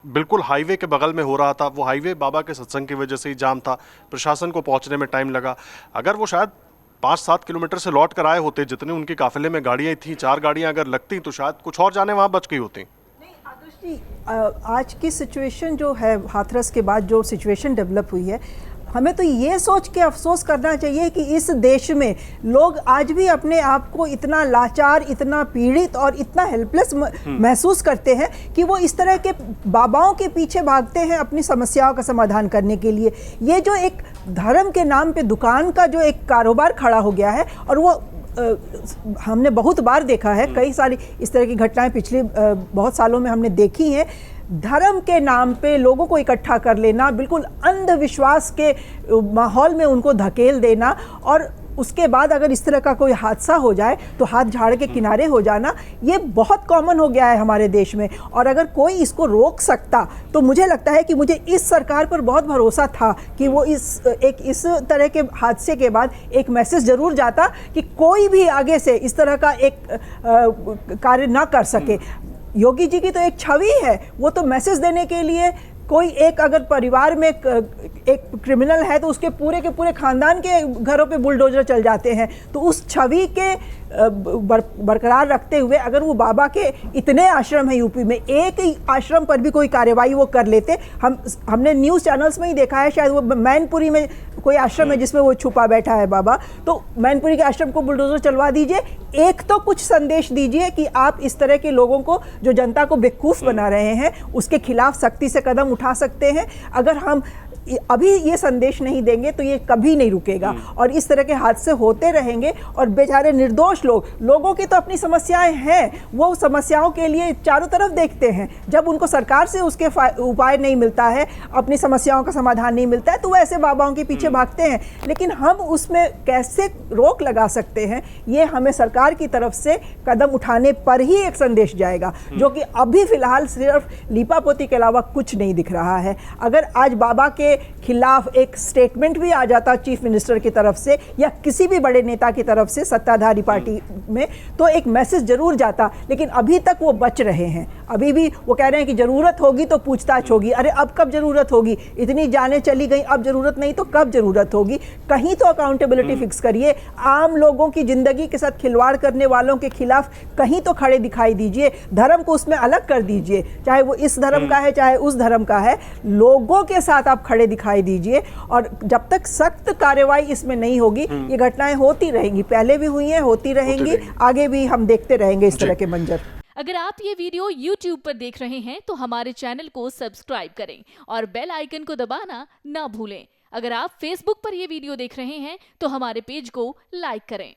बिल्कुल हाईवे के बगल में हो रहा था। वो हाईवे बाबा के सत्संग की वजह से ही जाम था, प्रशासन को पहुंचने में टाइम लगा। अगर वो शायद 5-7 किलोमीटर से लौट कर आए होते, जितने उनके काफिले में गाड़ियां थी, 4 गाड़ियां अगर लगती तो शायद कुछ और जाने वहां बच गई होती। नहीं आदर्श जी, आज की सिचुएशन जो है, हाथरस के बाद जो सिचुएशन डेवलप हुई है, हमें तो ये सोच के अफसोस करना चाहिए कि इस देश में लोग आज भी अपने आप को इतना लाचार, इतना पीड़ित और इतना हेल्पलेस महसूस करते हैं कि वो इस तरह के बाबाओं के पीछे भागते हैं अपनी समस्याओं का समाधान करने के लिए। ये जो एक धर्म के नाम पे दुकान का जो एक कारोबार खड़ा हो गया है, और वो हमने बहुत बार देखा है, कई सारी इस तरह की घटनाएं पिछले बहुत सालों में हमने देखी हैं। धर्म के नाम पे लोगों को इकट्ठा कर लेना, बिल्कुल अंधविश्वास के माहौल में उनको धकेल देना, और उसके बाद अगर इस तरह का कोई हादसा हो जाए तो हाथ झाड़ के किनारे हो जाना, ये बहुत कॉमन हो गया है हमारे देश में। और अगर कोई इसको रोक सकता तो मुझे लगता है कि मुझे इस सरकार पर बहुत भरोसा था कि वो इस तरह के हादसे के बाद एक मैसेज जरूर जाता कि कोई भी आगे से इस तरह का एक कार्य ना कर सके। योगी जी की तो एक छवि है, वो तो मैसेज देने के लिए कोई एक अगर परिवार में एक क्रिमिनल है तो उसके पूरे खानदान के घरों पे बुलडोजर चल जाते हैं। तो उस छवि के बरकरार रखते हुए अगर वो बाबा के इतने आश्रम हैं यूपी में, एक ही आश्रम पर भी कोई कार्रवाई वो कर लेते। हमने न्यूज़ चैनल्स में ही देखा है, शायद वो मैनपुरी में कोई आश्रम है जिसमें वो छुपा बैठा है बाबा, तो मैनपुरी के आश्रम को बुलडोजर चलवा दीजिए। एक तो कुछ संदेश दीजिए कि आप इस तरह के लोगों को जो जनता को बेवकूफ़ बना रहे हैं उसके खिलाफ सख्ती से कदम उठा सकते हैं। अगर हम अभी ये संदेश नहीं देंगे तो ये कभी नहीं रुकेगा, और इस तरह के हादसे होते रहेंगे। और बेचारे निर्दोष लोगों की तो अपनी समस्याएं हैं, वो समस्याओं के लिए चारों तरफ देखते हैं। जब उनको सरकार से उसके उपाय नहीं मिलता है, अपनी समस्याओं का समाधान नहीं मिलता है, तो वो ऐसे बाबाओं के पीछे भागते हैं। लेकिन हम उसमें कैसे रोक लगा सकते हैं, ये हमें सरकार की तरफ से कदम उठाने पर ही एक संदेश जाएगा, जो कि अभी फिलहाल सिर्फ लीपापोती के अलावा कुछ नहीं दिख रहा है। अगर आज बाबा के खिलाफ एक स्टेटमेंट भी आ जाता चीफ मिनिस्टर की तरफ से या किसी भी बड़े नेता की तरफ से सत्ताधारी पार्टी में, तो एक मैसेज जरूर जाता। लेकिन अभी तक वो बच रहे हैं, अभी भी वो कह रहे हैं कि जरूरत होगी तो पूछताछ होगी। अरे अब कब जरूरत होगी? इतनी जानें चली गई, अब जरूरत नहीं तो कब जरूरत होगी? कहीं तो अकाउंटेबिलिटी फिक्स करिए। आम लोगों की जिंदगी के साथ खिलवाड़ करने वालों के खिलाफ कहीं तो खड़े दिखाई दीजिए। धर्म को उसमें अलग कर दीजिए, चाहे वो इस धर्म का है चाहे उस धर्म का है, लोगों के साथ आप खड़े दिखाई दीजिए। और जब तक सख्त कार्रवाई इसमें नहीं होगी, ये घटनाएं होती रहेंगी, पहले भी हुई हैं, होती रहेंगी, आगे भी हम देखते रहेंगे इस तरह के मंजर। अगर आप ये वीडियो YouTube पर देख रहे हैं तो हमारे चैनल को सब्सक्राइब करें और बेल आइकन को दबाना ना भूलें। अगर आप Facebook पर ये वीडियो देख रहे हैं तो हमारे पेज को लाइक करें।